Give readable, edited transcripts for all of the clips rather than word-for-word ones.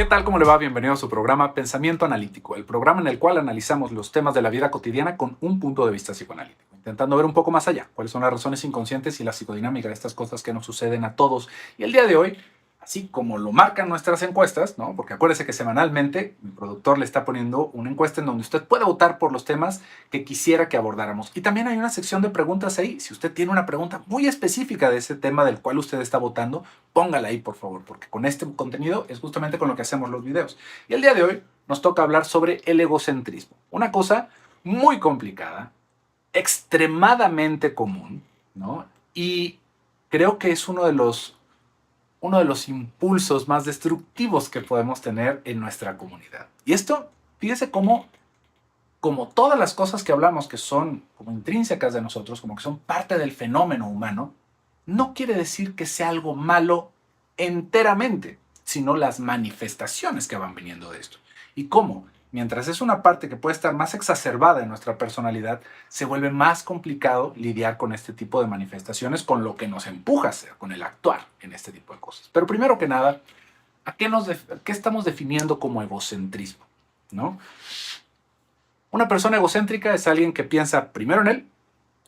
tal? ¿Cómo le va? Bienvenido a su programa Pensamiento Analítico, el programa en el cual analizamos los temas de la vida cotidiana con un punto de vista psicoanalítico, intentando ver un poco más allá, cuáles son las razones inconscientes y la psicodinámica de estas cosas que nos suceden a todos. Y el día de hoy, así como lo marcan nuestras encuestas, ¿no? Porque acuérdese que semanalmente mi productor le está poniendo una encuesta en donde usted puede votar por los temas que quisiera que abordáramos. Y también hay una sección de preguntas ahí. Si usted tiene una pregunta muy específica de ese tema del cual usted está votando, póngala ahí, por favor, porque con este contenido es justamente con lo que hacemos los videos. Y el día de hoy nos toca hablar sobre el egocentrismo. Una cosa muy complicada, extremadamente común, ¿no? Y creo que es uno de los impulsos más destructivos que podemos tener en nuestra comunidad. Y esto, fíjese como todas las cosas que hablamos que son como intrínsecas de nosotros, como que son parte del fenómeno humano, no quiere decir que sea algo malo enteramente, sino las manifestaciones que van viniendo de esto. Y cómo, mientras es una parte que puede estar más exacerbada en nuestra personalidad, se vuelve más complicado lidiar con este tipo de manifestaciones, con lo que nos empuja a hacer, con el actuar en este tipo de cosas. Pero primero que nada, ¿qué estamos definiendo como egocentrismo? ¿No? Una persona egocéntrica es alguien que piensa primero en él,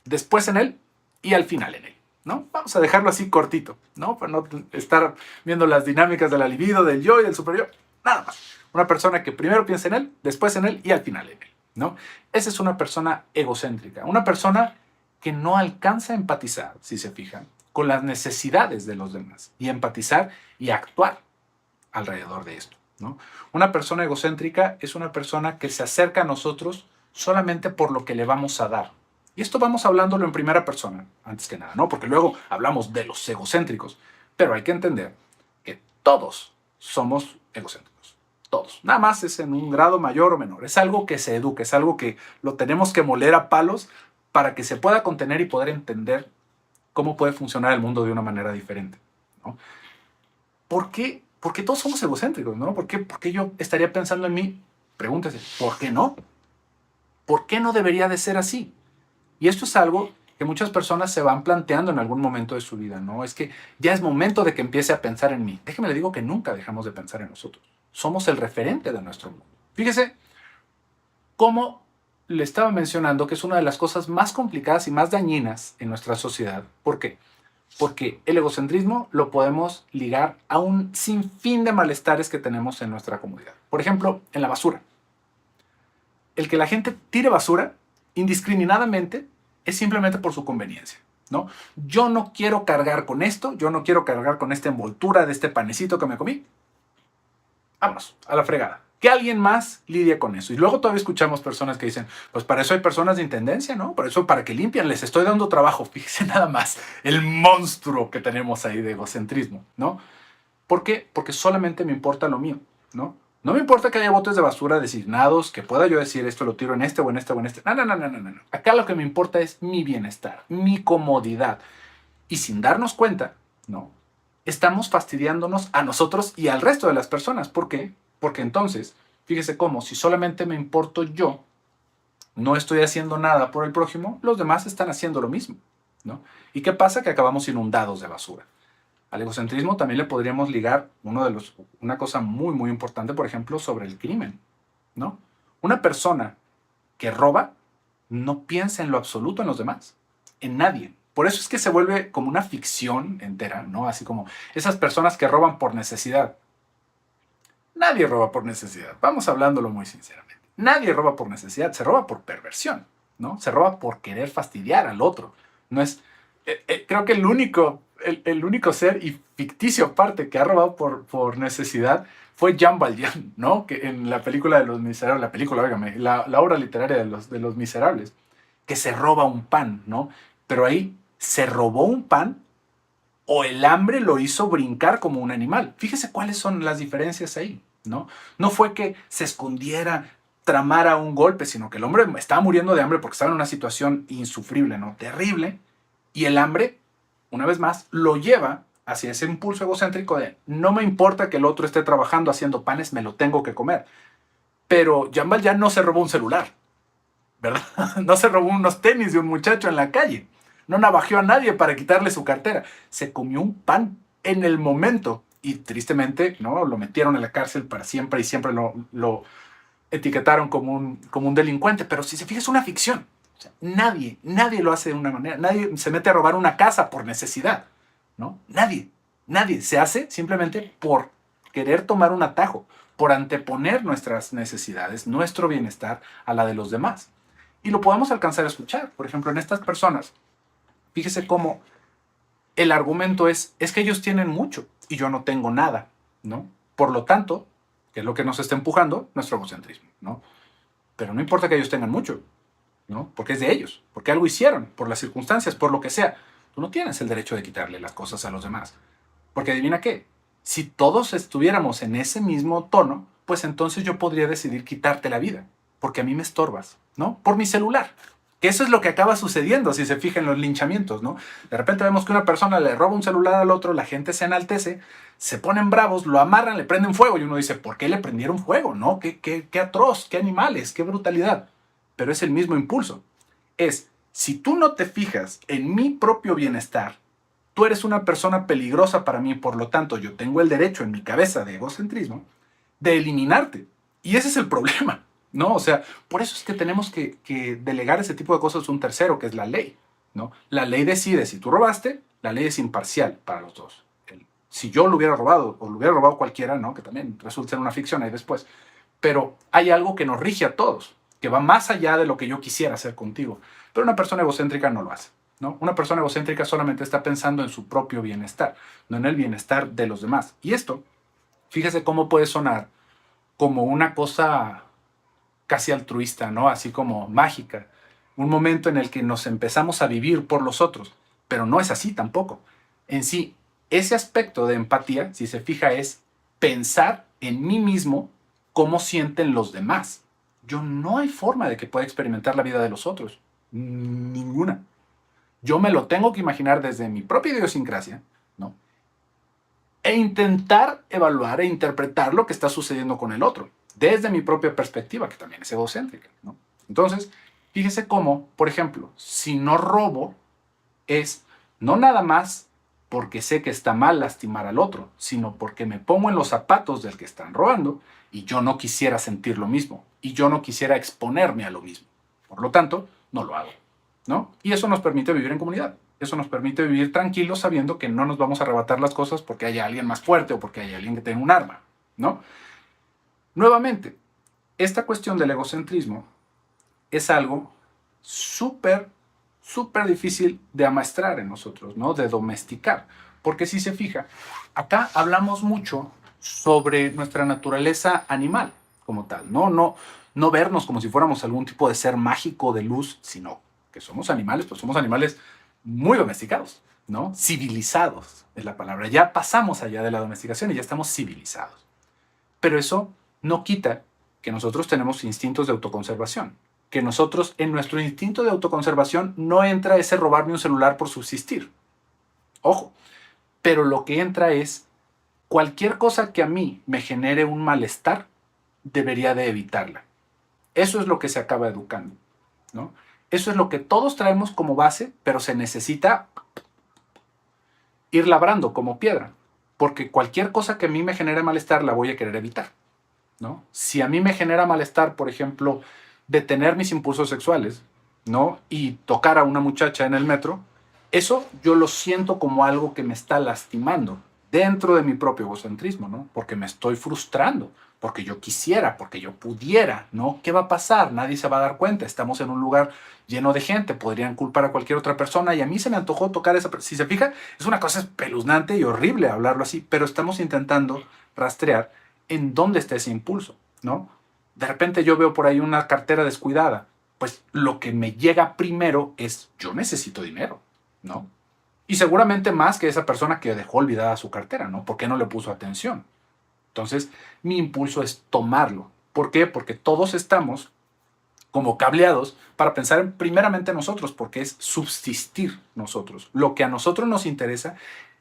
después en él y al final en él, ¿no? Vamos a dejarlo así cortito, ¿no? Para no estar viendo las dinámicas de la libido, del yo y del superior, nada más. Una persona que primero piensa en él, después en él y al final en él, ¿no? Esa es una persona egocéntrica, una persona que no alcanza a empatizar, si se fijan, con las necesidades de los demás y empatizar y actuar alrededor de esto, ¿no? Una persona egocéntrica es una persona que se acerca a nosotros solamente por lo que le vamos a dar. Y esto vamos hablándolo en primera persona, antes que nada, ¿no? Porque luego hablamos de los egocéntricos. Pero hay que entender que todos somos egocéntricos. Todos. Nada más es en un grado mayor o menor. Es algo que se educa, es algo que lo tenemos que moler a palos para que se pueda contener y poder entender cómo puede funcionar el mundo de una manera diferente, ¿no? ¿Por qué? Porque todos somos egocéntricos, ¿no? ¿Por qué yo estaría pensando en mí? Pregúntese, ¿por qué no? ¿Por qué no debería de ser así? Y esto es algo que muchas personas se van planteando en algún momento de su vida, ¿no? Es que ya es momento de que empiece a pensar en mí. Déjeme le digo que nunca dejamos de pensar en nosotros. Somos el referente de nuestro mundo. Fíjese cómo le estaba mencionando que es una de las cosas más complicadas y más dañinas en nuestra sociedad. ¿Por qué? Porque el egocentrismo lo podemos ligar a un sinfín de malestares que tenemos en nuestra comunidad. Por ejemplo, en la basura. El que la gente tire basura indiscriminadamente es simplemente por su conveniencia, ¿no? Yo no quiero cargar con esto, yo no quiero cargar con esta envoltura de este panecito que me comí. Vámonos, a la fregada. Que alguien más lidie con eso. Y luego todavía escuchamos personas que dicen, pues para eso hay personas de intendencia, ¿no? Por eso, para que limpian, les estoy dando trabajo. Fíjense nada más el monstruo que tenemos ahí de egocentrismo, ¿no? ¿Por qué? Porque solamente me importa lo mío, ¿no? No me importa que haya botes de basura designados, que pueda yo decir esto lo tiro en este o en este o en este. No, no, no, no, no, no. Acá lo que me importa es mi bienestar, mi comodidad. Y sin darnos cuenta, ¿no? Estamos fastidiándonos a nosotros y al resto de las personas. ¿Por qué? Porque entonces, fíjese cómo, si solamente me importo yo, no estoy haciendo nada por el prójimo, los demás están haciendo lo mismo, ¿no? ¿Y qué pasa? Que acabamos inundados de basura. Al egocentrismo también le podríamos ligar una cosa muy, muy importante, por ejemplo, sobre el crimen, ¿no? Una persona que roba no piensa en lo absoluto en los demás, en nadie. Por eso es que se vuelve como una ficción entera, ¿no? Así como esas personas que roban por necesidad. Nadie roba por necesidad, vamos hablándolo muy sinceramente. Nadie roba por necesidad, se roba por perversión, ¿no? Se roba por querer fastidiar al otro. No es, creo que el único ser y ficticio aparte que ha robado por necesidad fue Jean Valjean, ¿no? Que en la película de Los Miserables, la obra literaria de los Miserables, que se roba un pan, ¿no? Pero ahí se robó un pan o el hambre lo hizo brincar como un animal. Fíjese cuáles son las diferencias ahí, ¿no? No fue que se escondiera, tramara un golpe, sino que el hombre estaba muriendo de hambre porque estaba en una situación insufrible, ¿no? Terrible. Y el hambre, una vez más, lo lleva hacia ese impulso egocéntrico de no me importa que el otro esté trabajando haciendo panes, me lo tengo que comer. Pero Jean Valjean no se robó un celular, ¿verdad? No se robó unos tenis de un muchacho en la calle. No navajeó a nadie para quitarle su cartera. Se comió un pan en el momento y tristemente, ¿no? Lo metieron en la cárcel para siempre y siempre lo etiquetaron como un delincuente. Pero si se fija, es una ficción. O sea, nadie lo hace de una manera. Nadie se mete a robar una casa por necesidad, ¿no? Nadie se hace simplemente por querer tomar un atajo, por anteponer nuestras necesidades, nuestro bienestar a la de los demás. Y lo podemos alcanzar a escuchar. Por ejemplo, en estas personas, fíjese cómo el argumento es que ellos tienen mucho y yo no tengo nada, ¿no? Por lo tanto, que es lo que nos está empujando, nuestro egocentrismo, ¿no? Pero no importa que ellos tengan mucho, ¿no? Porque es de ellos, porque algo hicieron, por las circunstancias, por lo que sea. Tú no tienes el derecho de quitarle las cosas a los demás. Porque adivina qué, si todos estuviéramos en ese mismo tono, pues entonces yo podría decidir quitarte la vida, porque a mí me estorbas, ¿no? Por mi celular. Que eso es lo que acaba sucediendo si se fijan en los linchamientos, ¿no? De repente vemos que una persona le roba un celular al otro, la gente se enaltece, se ponen bravos, lo amarran, le prenden fuego y uno dice, ¿por qué le prendieron fuego? ¿No? Qué atroz, qué animales, qué brutalidad. Pero es el mismo impulso. Si tú no te fijas en mi propio bienestar, tú eres una persona peligrosa para mí, por lo tanto yo tengo el derecho en mi cabeza de egocentrismo de eliminarte. Y ese es el problema, ¿no? O sea, por eso es que tenemos que delegar ese tipo de cosas a un tercero, que es la ley, ¿no? La ley decide si tú robaste, la ley es imparcial para los dos. Si yo lo hubiera robado o lo hubiera robado cualquiera, ¿no? Que también resulta ser una ficción ahí después. Pero hay algo que nos rige a todos, que va más allá de lo que yo quisiera hacer contigo. Pero una persona egocéntrica no lo hace, ¿no? Una persona egocéntrica solamente está pensando en su propio bienestar, no en el bienestar de los demás. Y esto, fíjese cómo puede sonar como una cosa casi altruista, ¿no? Así como mágica. Un momento en el que nos empezamos a vivir por los otros. Pero no es así tampoco. En sí, ese aspecto de empatía, si se fija, es pensar en mí mismo cómo sienten los demás. Yo no hay forma de que pueda experimentar la vida de los otros. Ninguna. Yo me lo tengo que imaginar desde mi propia idiosincrasia, ¿no? E intentar evaluar e interpretar lo que está sucediendo con el otro, desde mi propia perspectiva, que también es egocéntrica, ¿no? Entonces, fíjese cómo, por ejemplo, si no robo, es no nada más porque sé que está mal lastimar al otro, sino porque me pongo en los zapatos del que están robando y yo no quisiera sentir lo mismo, y yo no quisiera exponerme a lo mismo. Por lo tanto, no lo hago, ¿no? Y eso nos permite vivir en comunidad. Eso nos permite vivir tranquilos sabiendo que no nos vamos a arrebatar las cosas porque haya alguien más fuerte o porque haya alguien que tenga un arma, ¿no? Nuevamente, esta cuestión del egocentrismo es algo súper difícil de amaestrar en nosotros, ¿no? De domesticar. Porque si se fija, acá hablamos mucho sobre nuestra naturaleza animal como tal, ¿no? No vernos como si fuéramos algún tipo de ser mágico de luz, sino que somos animales, pues somos animales muy domesticados, ¿no? Civilizados es la palabra. Ya pasamos allá de la domesticación y ya estamos civilizados. Pero eso no quita que nosotros tenemos instintos de autoconservación. Que nosotros, en nuestro instinto de autoconservación, no entra ese robarme un celular por subsistir. Ojo. Pero lo que entra es cualquier cosa que a mí me genere un malestar, debería de evitarla. Eso es lo que se acaba educando, ¿no? Eso es lo que todos traemos como base, pero se necesita ir labrando como piedra, porque cualquier cosa que a mí me genere malestar la voy a querer evitar, ¿no? Si a mí me genera malestar, por ejemplo, detener mis impulsos sexuales, ¿no? Y tocar a una muchacha en el metro, eso yo lo siento como algo que me está lastimando dentro de mi propio egocentrismo, ¿no? Porque me estoy frustrando, porque yo quisiera, porque yo pudiera, ¿no? ¿Qué va a pasar? Nadie se va a dar cuenta. Estamos en un lugar lleno de gente, podrían culpar a cualquier otra persona y a mí se me antojó tocar esa persona. Si se fija, es una cosa espeluznante y horrible hablarlo así, pero estamos intentando rastrear en dónde está ese impulso, ¿no? De repente yo veo por ahí una cartera descuidada, pues lo que me llega primero es yo necesito dinero, ¿no? Y seguramente más que esa persona que dejó olvidada su cartera, ¿no? ¿Por qué no le puso atención? Entonces, mi impulso es tomarlo. ¿Por qué? Porque todos estamos como cableados para pensar primeramente en nosotros, porque es subsistir nosotros. Lo que a nosotros nos interesa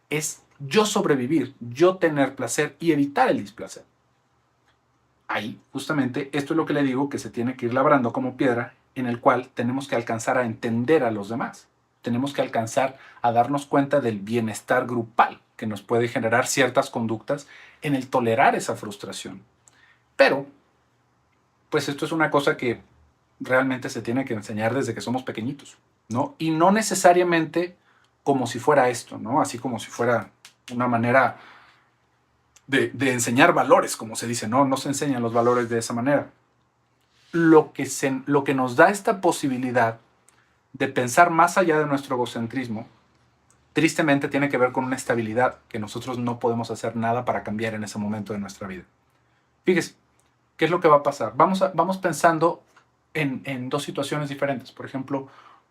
es yo sobrevivir, yo tener placer y evitar el displacer. Ahí, justamente, esto es lo que le digo, que se tiene que ir labrando como piedra, en el cual tenemos que alcanzar a entender a los demás. Tenemos que alcanzar a darnos cuenta del bienestar grupal. que nos puede generar ciertas conductas en el tolerar esa frustración. Pero, pues esto es una cosa que realmente se tiene que enseñar desde que somos pequeñitos, ¿no? Y no necesariamente como si fuera esto, ¿no? Así como si fuera una manera de enseñar valores, como se dice, no se enseñan los valores de esa manera. Lo que nos da esta posibilidad de pensar más allá de nuestro egocentrismo, tristemente tiene que ver con una estabilidad que nosotros no podemos hacer nada para cambiar en ese momento de nuestra vida. Fíjese, ¿qué es lo que va a pasar? Vamos pensando en dos situaciones diferentes. Por ejemplo,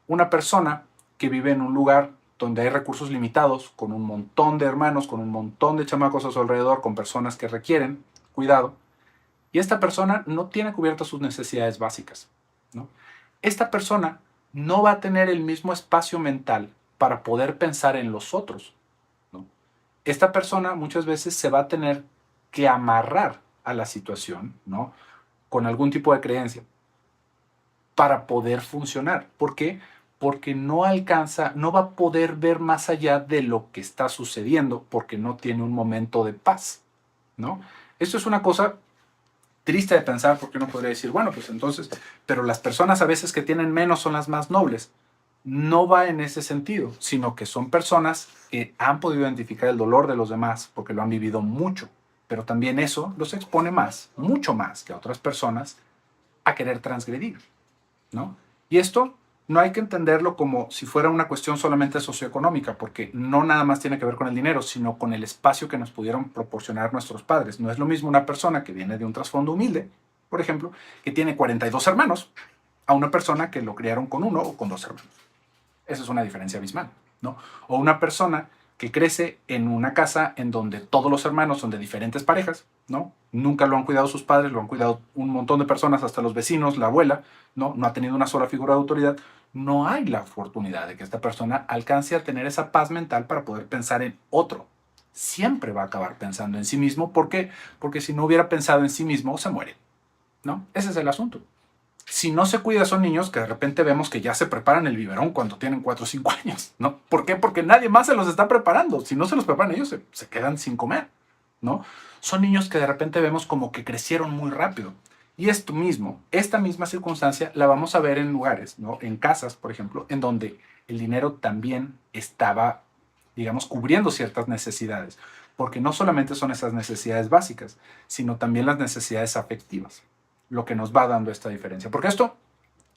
una persona que vive en un lugar donde hay recursos limitados, con un montón de hermanos, con un montón de chamacos a su alrededor, con personas que requieren cuidado, y esta persona no tiene cubiertas sus necesidades básicas, ¿no? Esta persona no va a tener el mismo espacio mental para poder pensar en los otros, ¿no? Esta persona muchas veces se va a tener que amarrar a la situación, ¿no? Con algún tipo de creencia para poder funcionar. ¿Por qué? Porque no alcanza, no va a poder ver más allá de lo que está sucediendo porque no tiene un momento de paz, ¿no? Esto es una cosa triste de pensar porque uno podría decir, bueno, pues entonces, pero las personas a veces que tienen menos son las más nobles. No va en ese sentido, sino que son personas que han podido identificar el dolor de los demás porque lo han vivido mucho, pero también eso los expone más, mucho más que a otras personas a querer transgredir, ¿no? Y esto no hay que entenderlo como si fuera una cuestión solamente socioeconómica, porque no nada más tiene que ver con el dinero, sino con el espacio que nos pudieron proporcionar nuestros padres. No es lo mismo una persona que viene de un trasfondo humilde, por ejemplo, que tiene 42 hermanos, a una persona que lo criaron con uno o con dos hermanos. Esa es una diferencia abismal, ¿no? O una persona que crece en una casa en donde todos los hermanos son de diferentes parejas, ¿no? Nunca lo han cuidado sus padres, lo han cuidado un montón de personas, hasta los vecinos, la abuela, ¿no? No ha tenido una sola figura de autoridad. No hay la oportunidad de que esta persona alcance a tener esa paz mental para poder pensar en otro. Siempre va a acabar pensando en sí mismo. ¿Por qué? Porque si no hubiera pensado en sí mismo, se muere, ¿no? Ese es el asunto. Si no se cuida son niños que de repente vemos que ya se preparan el biberón cuando tienen 4 o 5 años, ¿no? ¿Por qué? Porque nadie más se los está preparando. Si no se los preparan ellos, se quedan sin comer, ¿no? Son niños que de repente vemos como que crecieron muy rápido. Y esto mismo, esta misma circunstancia la vamos a ver en lugares, ¿no? En casas, por ejemplo, en donde el dinero también estaba, digamos, cubriendo ciertas necesidades. Porque no solamente son esas necesidades básicas, sino también las necesidades afectivas lo que nos va dando esta diferencia. Porque esto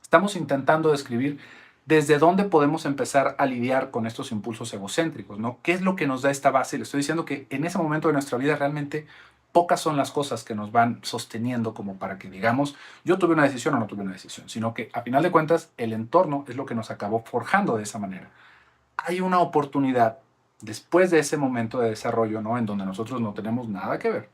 estamos intentando describir desde dónde podemos empezar a lidiar con estos impulsos egocéntricos, ¿no? ¿Qué es lo que nos da esta base? Le estoy diciendo que en ese momento de nuestra vida realmente pocas son las cosas que nos van sosteniendo como para que digamos, yo tuve una decisión o no tuve una decisión, sino que a final de cuentas el entorno es lo que nos acabó forjando de esa manera. Hay una oportunidad después de ese momento de desarrollo, ¿no? En donde nosotros no tenemos nada que ver,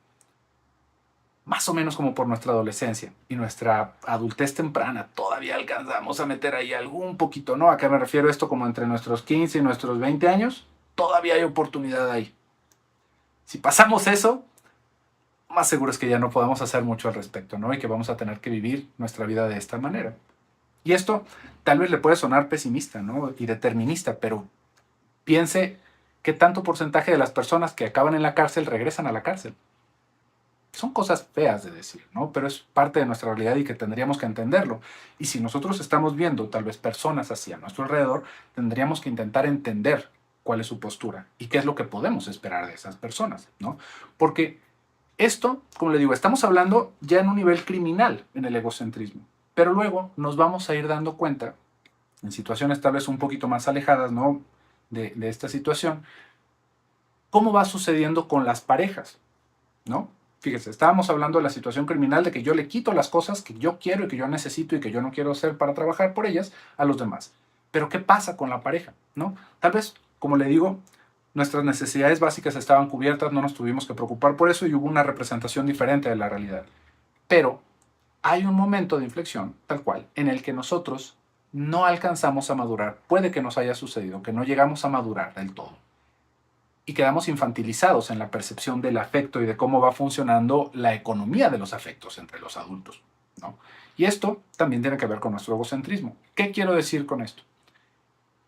más o menos como por nuestra adolescencia y nuestra adultez temprana, todavía alcanzamos a meter ahí algún poquito, ¿no? ¿A qué me refiero esto? Como entre nuestros 15 y nuestros 20 años, todavía hay oportunidad ahí. Si pasamos eso, más seguro es que ya no podamos hacer mucho al respecto, ¿no? Y que vamos a tener que vivir nuestra vida de esta manera. Y esto tal vez le puede sonar pesimista, ¿no? Y determinista, pero piense qué tanto porcentaje de las personas que acaban en la cárcel regresan a la cárcel. Son cosas feas de decir, ¿no? Pero es parte de nuestra realidad y que tendríamos que entenderlo. Y si nosotros estamos viendo tal vez personas así a nuestro alrededor, tendríamos que intentar entender cuál es su postura y qué es lo que podemos esperar de esas personas, ¿no? Porque esto, como le digo, estamos hablando ya en un nivel criminal en el egocentrismo, pero luego nos vamos a ir dando cuenta, en situaciones tal vez un poquito más alejadas, ¿no? De esta situación, cómo va sucediendo con las parejas, ¿no? Fíjese, estábamos hablando de la situación criminal de que yo le quito las cosas que yo quiero y que yo necesito y que yo no quiero hacer para trabajar por ellas a los demás. Pero ¿qué pasa con la pareja? ¿No? Tal vez, como le digo, nuestras necesidades básicas estaban cubiertas, no nos tuvimos que preocupar por eso y hubo una representación diferente de la realidad. Pero hay un momento de inflexión, tal cual, en el que nosotros no alcanzamos a madurar. Puede que nos haya sucedido, que no llegamos a madurar del todo y quedamos infantilizados en la percepción del afecto y de cómo va funcionando la economía de los afectos entre los adultos, ¿no? Y esto también tiene que ver con nuestro egocentrismo. ¿Qué quiero decir con esto?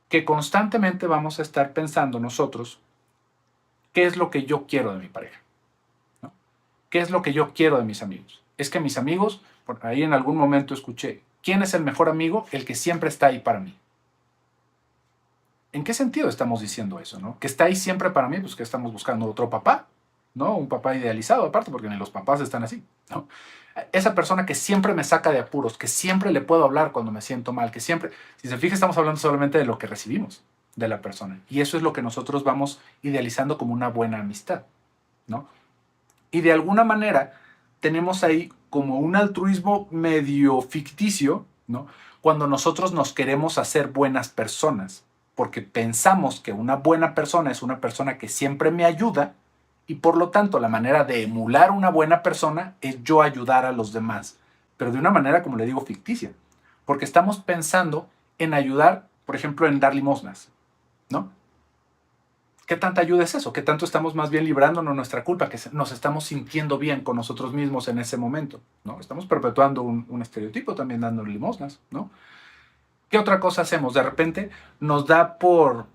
Que constantemente vamos a estar pensando nosotros ¿qué es lo que yo quiero de mi pareja? ¿No? ¿Qué es lo que yo quiero de mis amigos? Es que mis amigos, por ahí en algún momento escuché, ¿quién es el mejor amigo? El que siempre está ahí para mí. ¿En qué sentido estamos diciendo eso, no? Que está ahí siempre para mí, pues que estamos buscando otro papá, ¿no? Un papá idealizado aparte, porque ni los papás están así, ¿no? Esa persona que siempre me saca de apuros, que siempre le puedo hablar cuando me siento mal, que siempre, si se fija, estamos hablando solamente de lo que recibimos de la persona. Y eso es lo que nosotros vamos idealizando como una buena amistad, ¿no? Y de alguna manera tenemos ahí como un altruismo medio ficticio, ¿no? Cuando nosotros nos queremos hacer buenas personas, porque pensamos que una buena persona es una persona que siempre me ayuda y por lo tanto la manera de emular una buena persona es yo ayudar a los demás, pero de una manera, como le digo, ficticia, porque estamos pensando en ayudar, por ejemplo, en dar limosnas, ¿no? ¿Qué tanta ayuda es eso? ¿Qué tanto estamos más bien librándonos nuestra culpa? Que nos estamos sintiendo bien con nosotros mismos en ese momento, ¿no? Estamos perpetuando un estereotipo también dando limosnas, ¿no? ¿Qué otra cosa hacemos? De repente nos da por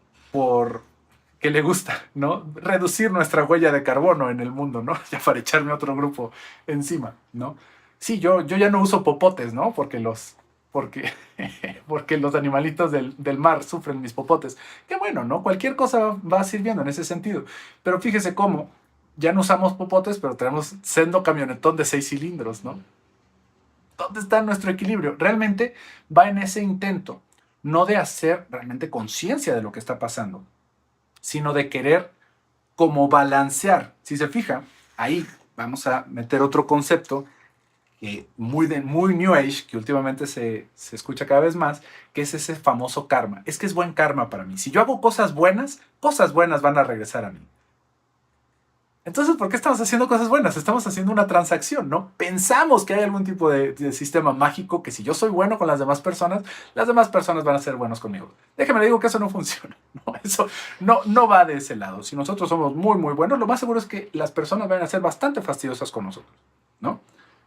que le gusta, ¿no? Reducir nuestra huella de carbono en el mundo, ¿no? Ya para echarme otro grupo encima, ¿no? Sí, yo ya no uso popotes, ¿no? Porque, porque los animalitos del mar sufren mis popotes. Qué bueno, ¿no? Cualquier cosa va sirviendo en ese sentido. Pero fíjese cómo ya no usamos popotes, pero tenemos sendo camionetón de 6 cilindros, ¿no? ¿Dónde está nuestro equilibrio? Realmente va en ese intento, no de hacer realmente conciencia de lo que está pasando, sino de querer como balancear. Si se fija, ahí vamos a meter otro concepto muy New Age, que últimamente se escucha cada vez más, que es ese famoso karma. Es que es buen karma para mí. Si yo hago cosas buenas van a regresar a mí. Entonces, ¿por qué estamos haciendo cosas buenas? Estamos haciendo una transacción, ¿no? Pensamos que hay algún tipo de sistema mágico que si yo soy bueno con las demás personas van a ser buenos conmigo. Déjeme le digo que eso no funciona, ¿no? Eso no va de ese lado. Si nosotros somos muy buenos, lo más seguro es que las personas van a ser bastante fastidiosas con nosotros, ¿no?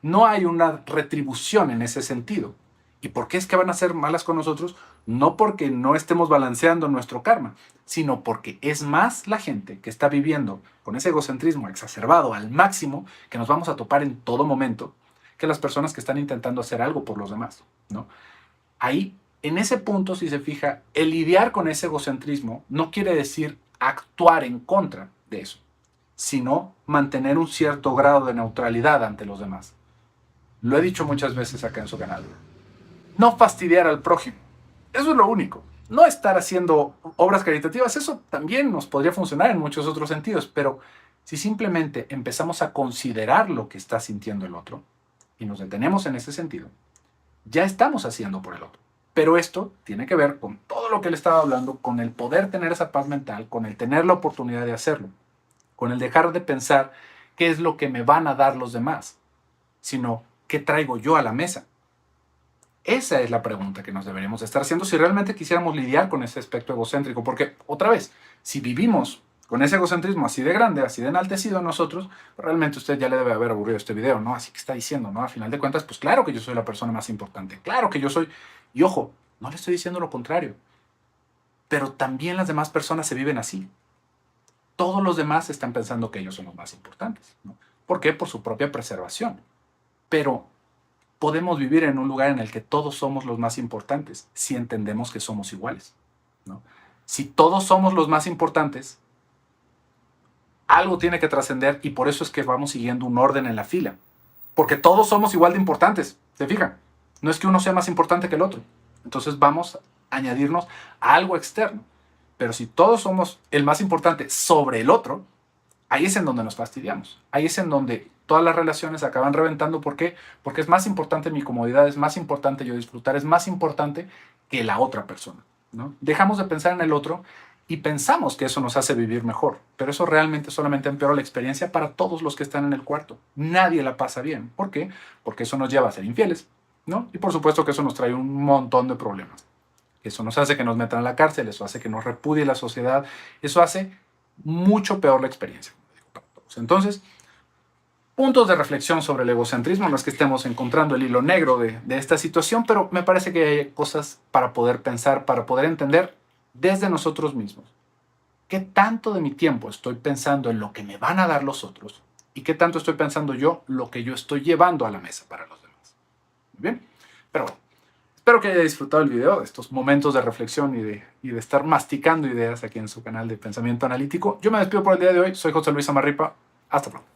No hay una retribución en ese sentido. ¿Y por qué es que van a ser malas con nosotros? No porque no estemos balanceando nuestro karma, sino porque es más la gente que está viviendo con ese egocentrismo exacerbado al máximo que nos vamos a topar en todo momento que las personas que están intentando hacer algo por los demás, ¿no? Ahí, en ese punto, si se fija, el lidiar con ese egocentrismo no quiere decir actuar en contra de eso, sino mantener un cierto grado de neutralidad ante los demás. Lo he dicho muchas veces acá en su canal. No fastidiar al prójimo. Eso es lo único. No estar haciendo obras caritativas, eso también nos podría funcionar en muchos otros sentidos, pero si simplemente empezamos a considerar lo que está sintiendo el otro y nos detenemos en ese sentido, ya estamos haciendo por el otro. Pero esto tiene que ver con todo lo que le estaba hablando, con el poder tener esa paz mental, con el tener la oportunidad de hacerlo, con el dejar de pensar qué es lo que me van a dar los demás, sino qué traigo yo a la mesa. Esa es la pregunta que nos deberíamos estar haciendo si realmente quisiéramos lidiar con ese aspecto egocéntrico. Porque, otra vez, si vivimos con ese egocentrismo así de grande, así de enaltecido en nosotros, realmente usted ya le debe haber aburrido este video, ¿no? Así que está diciendo, ¿no? A final de cuentas, pues claro que yo soy la persona más importante. Claro que yo soy... Y ojo, no le estoy diciendo lo contrario. Pero también las demás personas se viven así. Todos los demás están pensando que ellos son los más importantes, ¿no? ¿Por qué? Por su propia preservación. Pero podemos vivir en un lugar en el que todos somos los más importantes, si entendemos que somos iguales, ¿no? Si todos somos los más importantes, algo tiene que trascender y por eso es que vamos siguiendo un orden en la fila. Porque todos somos igual de importantes, ¿se fijan? No es que uno sea más importante que el otro. Entonces vamos a añadirnos a algo externo. Pero si todos somos el más importante sobre el otro, ahí es en donde nos fastidiamos. Ahí es en donde todas las relaciones acaban reventando. ¿Por qué? Porque es más importante mi comodidad, es más importante yo disfrutar, es más importante que la otra persona, ¿no? Dejamos de pensar en el otro y pensamos que eso nos hace vivir mejor. Pero eso realmente solamente empeora la experiencia para todos los que están en el cuarto. Nadie la pasa bien. ¿Por qué? Porque eso nos lleva a ser infieles, ¿no? Y por supuesto que eso nos trae un montón de problemas. Eso nos hace que nos metan a la cárcel, eso hace que nos repudie la sociedad, eso hace mucho peor la experiencia. Entonces, puntos de reflexión sobre el egocentrismo, no es que estemos encontrando el hilo negro de esta situación, pero me parece que hay cosas para poder pensar, para poder entender desde nosotros mismos. ¿Qué tanto de mi tiempo estoy pensando en lo que me van a dar los otros? ¿Y qué tanto estoy pensando yo lo que yo estoy llevando a la mesa para los demás? Muy bien, pero bueno, espero que haya disfrutado el video, de estos momentos de reflexión y de estar masticando ideas aquí en su canal de Pensamiento Analítico. Yo me despido por el día de hoy, soy José Luis Amarripa, hasta pronto.